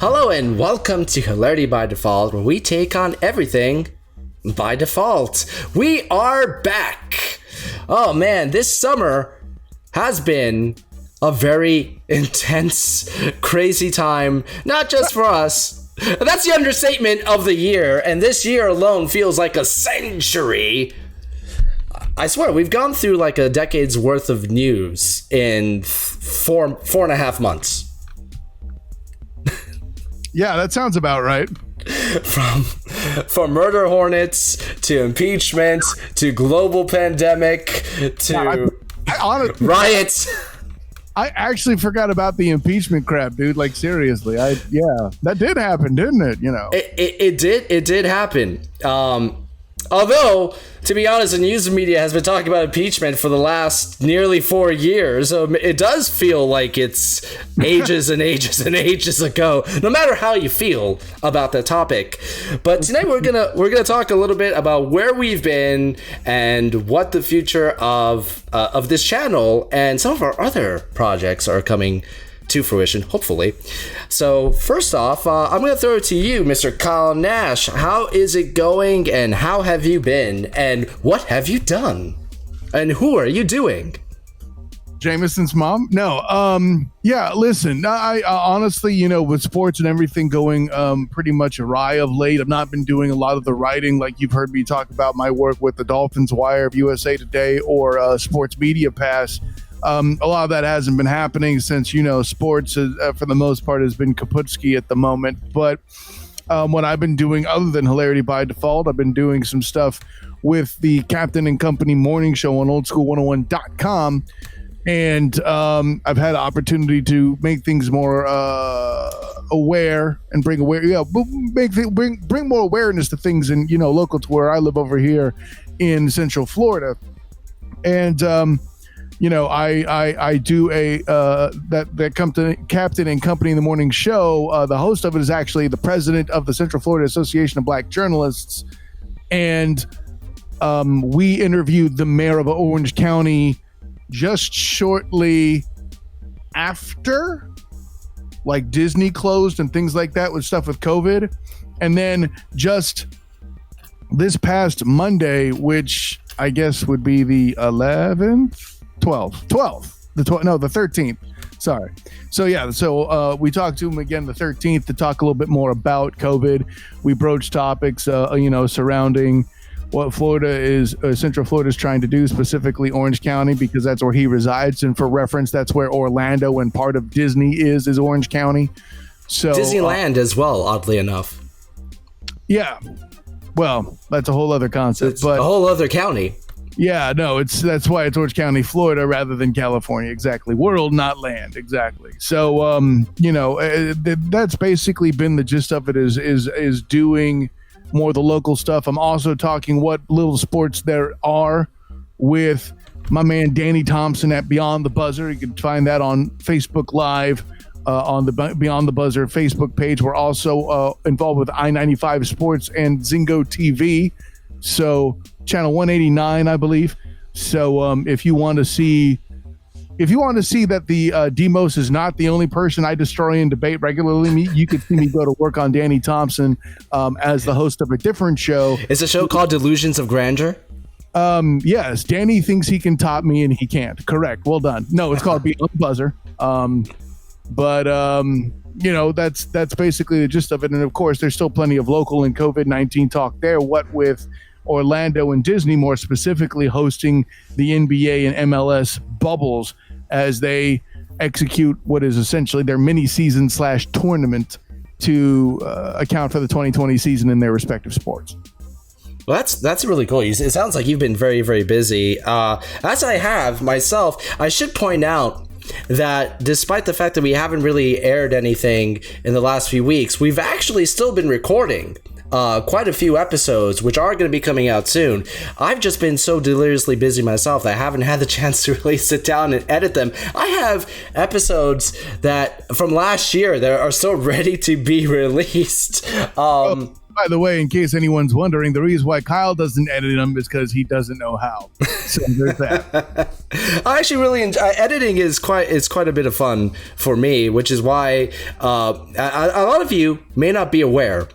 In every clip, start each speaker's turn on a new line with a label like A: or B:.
A: Hello and welcome to Hilarity by Default, where we take on everything by default. We are back. Oh man, this summer has been a very intense, crazy time, not just for us. That's the understatement of the year, and this year alone feels like a century. I swear, we've gone through like a decade's worth of news in four and a half months.
B: Yeah, that sounds about right.
A: From murder hornets to impeachment to global pandemic to
B: I honestly,
A: riots.
B: I actually forgot about the impeachment crap, dude. Like seriously, that did happen, didn't it? You know,
A: it did happen. Although, to be honest, the news media has been talking about impeachment for the last nearly 4 years, so it does feel like it's ages and ages and ages ago, no matter how you feel about the topic. But tonight we're gonna talk a little bit about where we've been and what the future of this channel and some of our other projects are coming to fruition, hopefully. So first off, I'm going to throw it to you, Mr. Kyle Nash. How is it going, and how have you been, and what have you done, and who are you doing?
B: Jameson's mom? No. Yeah, listen, I honestly, you know, with sports and everything going pretty much awry of late, I've not been doing a lot of the writing. Like you've heard me talk about my work with the Dolphins Wire of USA Today or Sports Media Pass. A lot of that hasn't been happening since, you know, sports for the most part has been kaputski at the moment. But what I've been doing other than Hilarity by Default, I've been doing some stuff with the Captain and Company morning show on oldschool101.com. And I've had an opportunity to make things more aware and bring more awareness to things in, you know, local to where I live over here in Central Florida. And, you know, I do that Captain and Company in the morning show. The host of it is actually the president of the Central Florida Association of Black Journalists. And we interviewed the mayor of Orange County just shortly after, like, Disney closed and things like that with stuff with COVID. And then just this past Monday, which I guess would be the 11th? 12th, the 13th. Sorry. So yeah, we talked to him again the 13th to talk a little bit more about COVID. We broached topics, you know, surrounding what Central Florida is trying to do, specifically Orange County, because that's where he resides. And for reference, that's where Orlando and part of Disney is Orange County. So
A: Disneyland as well, oddly enough.
B: Yeah. Well, that's a whole other concept.
A: It's a whole other county.
B: Yeah, no, that's why it's Orange County, Florida, rather than California. Exactly. World, not land. Exactly. So, you know, that's basically been the gist of it is doing more the local stuff. I'm also talking what little sports there are with my man Danny Thompson at Beyond the Buzzer. You can find that on Facebook Live on the Beyond the Buzzer Facebook page. We're also involved with I-95 Sports and Zingo TV. So channel 189, I believe. So if you want to see that the Demos is not the only person I destroy and debate regularly, you could see me go to work on Danny Thompson as the host of a different show.
A: Is the show called Delusions of Grandeur?
B: Yes, Danny thinks he can top me and he can't. Correct. Well done. No, it's called Beyond the Buzzer. But you know, that's basically the gist of it. And of course, there's still plenty of local and COVID-19 talk there. What with Orlando and Disney more specifically hosting the NBA and MLS bubbles as they execute what is essentially their mini season / tournament to account for the 2020 season in their respective sports.
A: Well, that's really cool. It sounds like you've been very, very busy. As I have myself, I should point out that despite the fact that we haven't really aired anything in the last few weeks, we've actually still been recording quite a few episodes, which are going to be coming out soon. I've just been so deliriously busy myself that I haven't had the chance to really sit down and edit them. I have episodes that from last year that are still ready to be released.
B: By the way, in case anyone's wondering, the reason why Kyle doesn't edit them is because he doesn't know how. So there's that.
A: I actually really enjoy editing. Is quite a bit of fun for me, which is why a lot of you may not be aware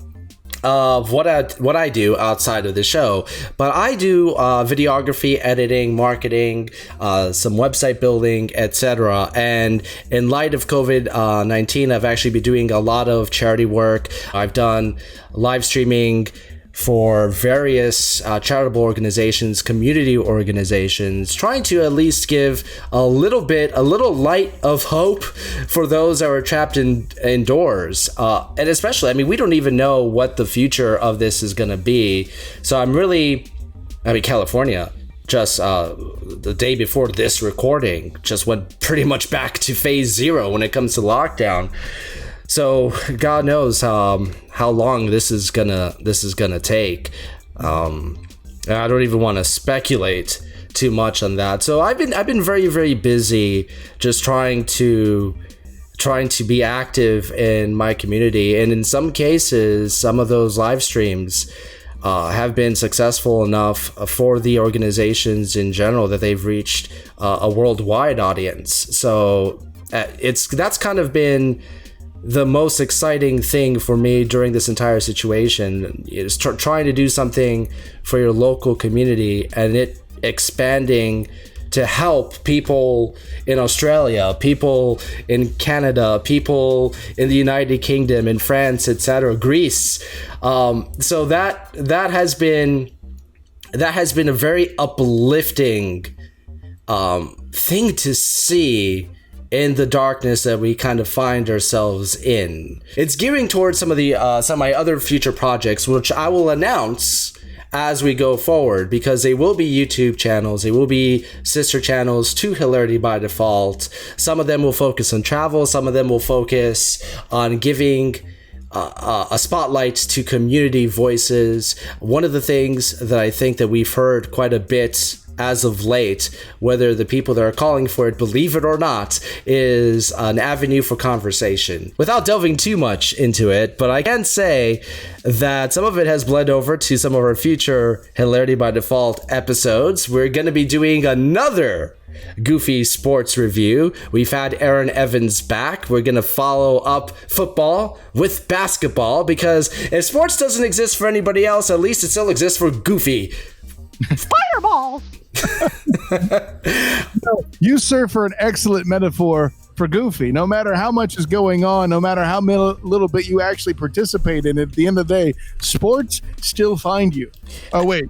A: of what I do outside of the show, but I do videography, editing, marketing, some website building, etc. And in light of COVID-19, I've actually been doing a lot of charity work. I've done live streaming for various charitable organizations, community organizations, trying to at least give a little light of hope for those that are trapped indoors. And especially, I mean, we don't even know what the future of this is going to be. So California, just the day before this recording, just went pretty much back to phase 0 when it comes to lockdown. So God knows how long this is gonna take. I don't even want to speculate too much on that. So I've been very, very busy just trying to be active in my community, and in some cases, some of those live streams have been successful enough for the organizations in general that they've reached a worldwide audience. So that's kind of been the most exciting thing for me during this entire situation, is trying to do something for your local community and it expanding to help people in Australia, people in Canada, people in the United Kingdom, in France, etc., Greece. So that has been a very uplifting thing to see in the darkness that we kind of find ourselves in. It's gearing towards some of my other future projects, which I will announce as we go forward, because they will be YouTube channels, they will be sister channels to Hilarity by Default. Some of them will focus on travel, some of them will focus on giving a spotlight to community voices. One of the things that I think that we've heard quite a bit as of late, whether the people that are calling for it believe it or not, is an avenue for conversation. Without delving too much into it, but I can say that some of it has bled over to some of our future Hilarity by Default episodes. We're going to be doing another Goofy sports review. We've had Aaron Evans back. We're going to follow up football with basketball, because if sports doesn't exist for anybody else, at least it still exists for Goofy.
C: Fireball!
B: You serve for an excellent metaphor for Goofy. No matter how much is going on, no matter how little bit you actually participate in it, at the end of the day, sports still find you. Oh, wait.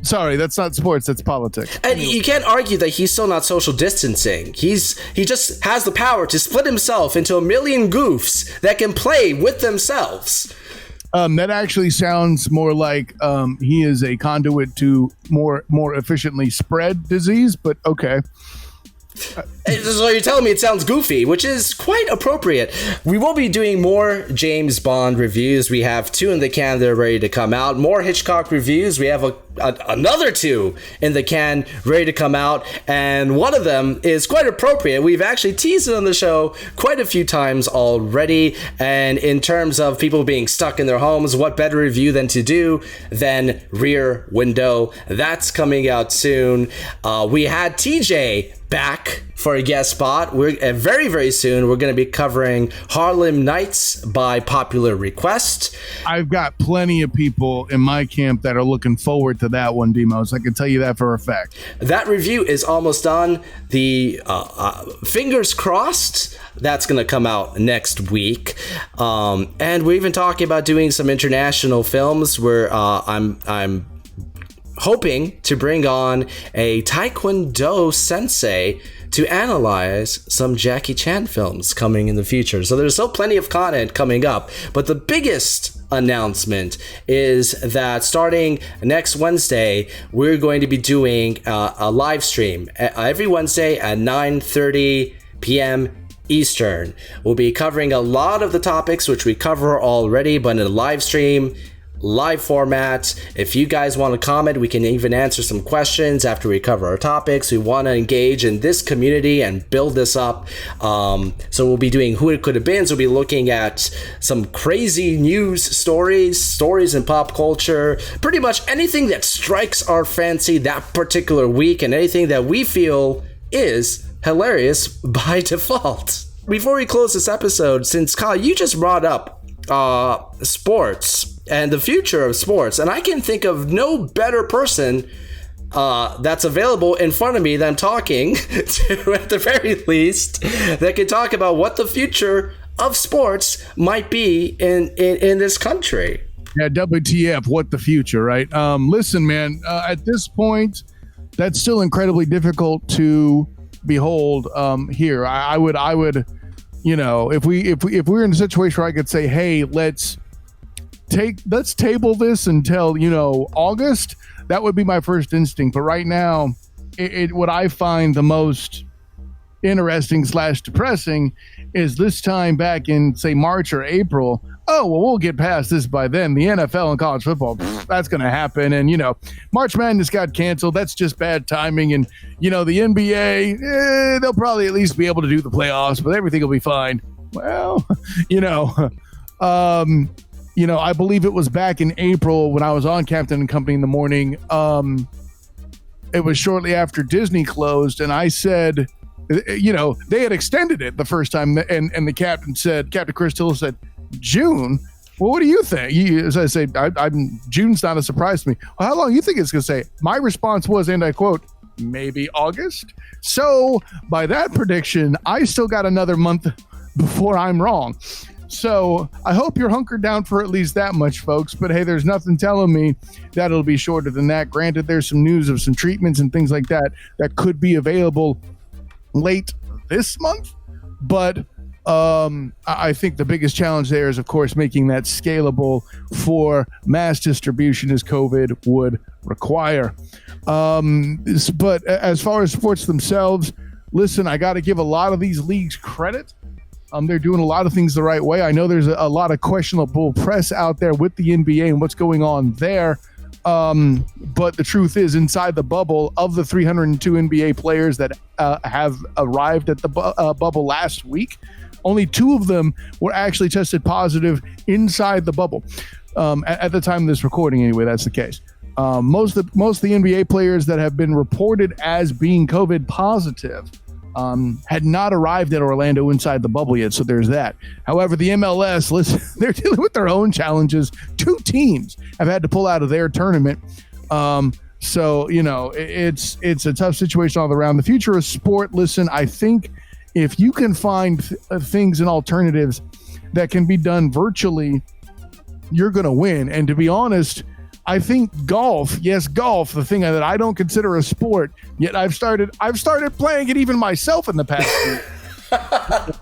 B: Sorry, that's not sports, that's politics.
A: And you can't argue that he's still not social distancing. He just has the power to split himself into a million goofs that can play with themselves.
B: That actually sounds more like he is a conduit to more efficiently spread disease, but okay.
A: So you're telling me it sounds goofy, which is quite appropriate. We will be doing more James Bond reviews. We have 2 in the can that are ready to come out. More Hitchcock reviews. We have another 2 in the can ready to come out. And one of them is quite appropriate. We've actually teased it on the show quite a few times already. And in terms of people being stuck in their homes, what better review than Rear Window? That's coming out soon. We had TJ back for a guest spot. We're very, very soon we're going to be covering Harlem Nights by popular request.
B: I've got plenty of people in my camp that are looking forward to that one, Demos. I can tell you that for a fact.
A: That review is almost done. The fingers crossed that's going to come out next week. And we're even talking about doing some international films where I'm hoping to bring on a Taekwondo sensei to analyze some Jackie Chan films coming in the future. So there's still plenty of content coming up. But the biggest announcement is that starting next Wednesday, we're going to be doing a live stream every Wednesday at 9:30 p.m. Eastern. We'll be covering a lot of the topics which we cover already, but in a live stream, live format. If you guys want to comment, we can even answer some questions after we cover our topics. We want to engage in this community and build this up. So we'll be doing Who It Could Have Been. So we'll be looking at some crazy news stories in pop culture, pretty much anything that strikes our fancy that particular week and anything that we feel is hilarious by default. Before we close this episode, since Kyle, you just brought up sports and the future of sports, and I can think of no better person that's available in front of me than talking to, at the very least, that can talk about what the future of sports might be in this country.
B: Yeah, WTF, what the future, right? Listen, man, at this point, that's still incredibly difficult to behold here. I would, you know, if we're in a situation where I could say, hey, let's table this until, you know, August, that would be my first instinct. But right now, what I find the most interesting / depressing is this time back in, say, March or April. Oh, well, we'll get past this by then. The NFL and college football, that's going to happen. And, you know, March Madness got canceled. That's just bad timing. And, you know, the NBA, they'll probably at least be able to do the playoffs, but everything will be fine. Well, you know, I believe it was back in April when I was on Captain and Company in the morning. It was shortly after Disney closed, and I said, you know, they had extended it the first time, and the captain Chris Tiller said, June? Well, what do you think? As I say, June's not a surprise to me. Well, how long do you think it's going to say? My response was, and I quote, maybe August. So by that prediction, I still got another month before I'm wrong. So I hope you're hunkered down for at least that much, folks. But hey, there's nothing telling me that it'll be shorter than that. Granted, there's some news of some treatments and things like that could be available late this month. But I think the biggest challenge there is, of course, making that scalable for mass distribution as COVID would require. But as far as sports themselves, listen, I got to give a lot of these leagues credit. They're doing a lot of things the right way. I know there's a lot of questionable press out there with the NBA and what's going on there. But the truth is, inside the bubble, of the 302 NBA players that have arrived at the bubble last week, only 2 of them were actually tested positive inside the bubble. At the time of this recording, anyway, that's the case. Most of the NBA players that have been reported as being COVID positive had not arrived at Orlando inside the bubble yet, so there's that. However, the MLS, listen, they're dealing with their own challenges. 2 teams have had to pull out of their tournament. So, you know, it's a tough situation all around. The future of sport, listen, I think if you can find things and alternatives that can be done virtually, you're going to win. And to be honest, I think golf, the thing that I don't consider a sport, yet I've started playing it even myself in the past week.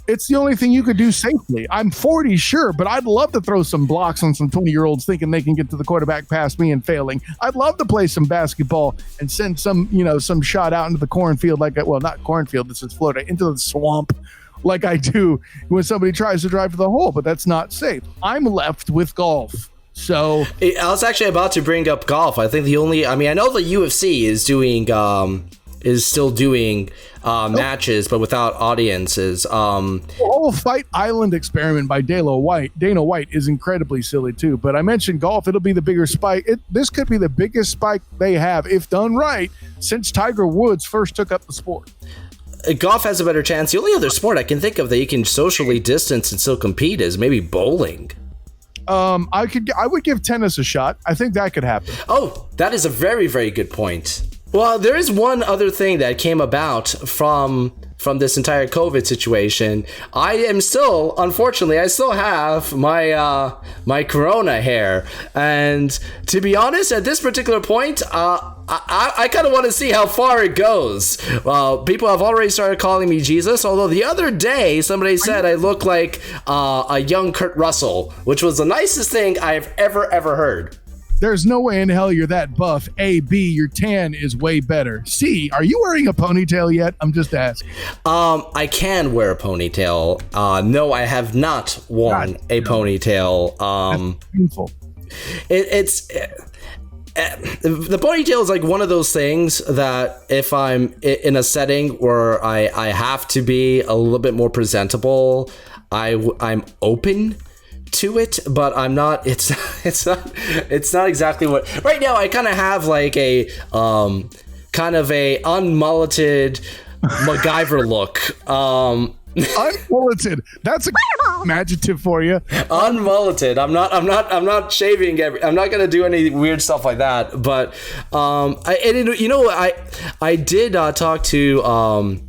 B: It's the only thing you could do safely. I'm 40, sure, but I'd love to throw some blocks on some 20-year-olds thinking they can get to the quarterback past me and failing. I'd love to play some basketball and send some shot out into the cornfield not cornfield, this is Florida, into the swamp like I do when somebody tries to drive to the hole, but that's not safe. I'm left with golf. So
A: I was actually about to bring up golf. I think I know the UFC is still doing matches, but without audiences. The
B: whole Fight Island experiment by Dana White is incredibly silly too. But I mentioned golf; it'll be the bigger spike. This could be the biggest spike they have, if done right, since Tiger Woods first took up the sport.
A: Golf has a better chance. The only other sport I can think of that you can socially distance and still compete is maybe bowling.
B: I would give tennis a shot. I think that could happen.
A: Oh, that is a very, very good point. Well, there is one other thing that came about from this entire COVID situation. Unfortunately, I still have my corona hair. And to be honest, at this particular point, I kind of want to see how far it goes. People have already started calling me Jesus, although the other day somebody said I look like a young Kurt Russell, which was the nicest thing I've ever heard.
B: There's no way in hell you're that buff. A, B, your tan is way better. C, are you wearing a ponytail yet? I'm just asking.
A: I can wear a ponytail. No, I have not worn a ponytail.
B: That's painful.
A: it's the ponytail is like one of those things that if I'm in a setting where I have to be a little bit more presentable, I'm open to it, but I'm not. It's not exactly what. Right now, I kind of have like a kind of a unmulleted MacGyver look.
B: Unmulleted. That's a adjective for you.
A: Unmulleted. I'm not shaving. I'm not gonna do any weird stuff like that. But I did talk to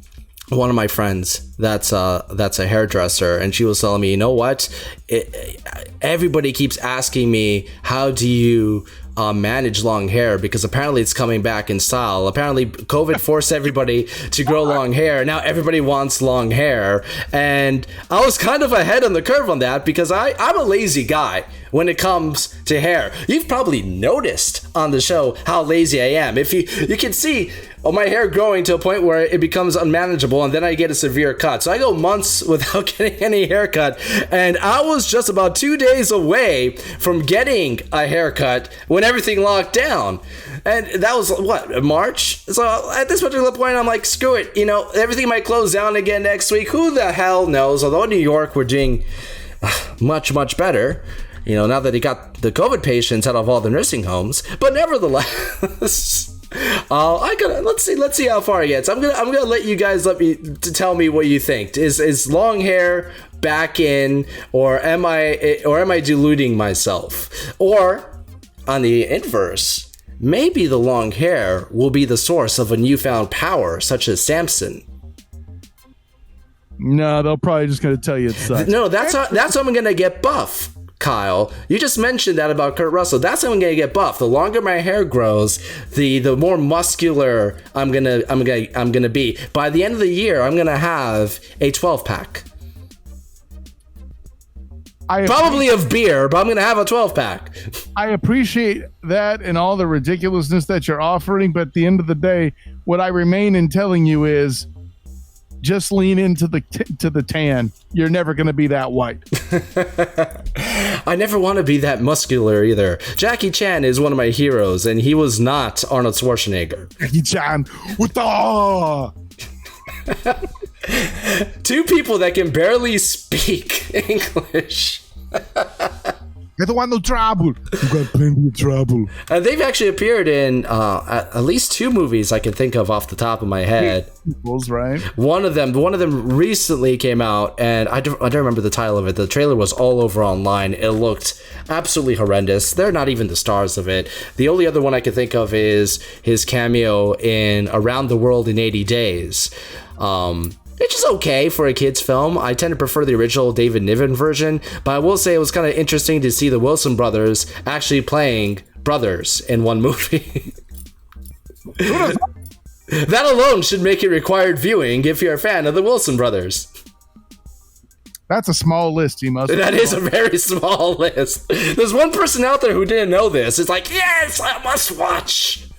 A: one of my friends that's a hairdresser, and she was telling me, you know what? Everybody keeps asking me, how do you manage long hair, because apparently it's coming back in style. Apparently COVID forced everybody to grow long hair. Now everybody wants long hair, and I was kind of ahead on the curve on that because I'm a lazy guy when it comes to hair. You've probably noticed on the show how lazy I am. If you can see my hair growing to a point where it becomes unmanageable, and then I get a severe cut. So I go months without getting any haircut, and I was just about 2 days away from getting a haircut when everything locked down. And that was, what, March? So at this particular point, I'm like, screw it. Everything might close down again next week. Who the hell knows? Although in New York, we're doing much, much better. Now that he got the COVID patients out of all the nursing homes. But nevertheless... let's see how far it gets. I'm gonna let you guys tell me what you think. Is long hair back in, or am I deluding myself? Or on the inverse, maybe the long hair will be the source of a newfound power, such as Samson.
B: No, they'll probably just gonna tell you it sucks.
A: No, that's how I'm gonna get buff. Kyle, you just mentioned that about Kurt Russell. That's how I'm gonna get buff. The longer my hair grows, the more muscular I'm gonna be. By the end of the year, I'm gonna have a 12-pack. Probably of beer, but I'm gonna have a 12-pack.
B: I appreciate that and all the ridiculousness that you're offering, but at the end of the day, what I remain in telling you is, just lean into the tan. You're never going to be that white.
A: I never want to be that muscular either. Jackie Chan is one of my heroes, and he was not Arnold Schwarzenegger.
B: Jackie Chan, what the?
A: Two people that can barely speak English.
B: I don't want no trouble. You got plenty of trouble.
A: They've actually appeared in at least 2 movies I can think of off the top of my head.
B: Right.
A: One of them recently came out, and I don't remember the title of it. The trailer was all over online. It looked absolutely horrendous. They're not even the stars of it. The only other one I can think of is his cameo in Around the World in 80 Days. It's just okay for a kid's film. I tend to prefer the original David Niven version, but I will say it was kind of interesting to see the Wilson brothers actually playing brothers in one movie. That alone should make it required viewing if you're a fan of the Wilson brothers.
B: That's a small list, you must.
A: That is a very small list. There's one person out there who didn't know this. It's like, yes, I must watch.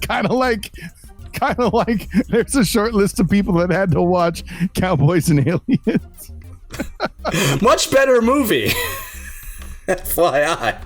B: Kind of like there's a short list of people that had to watch Cowboys and Aliens.
A: Much better movie. FYI.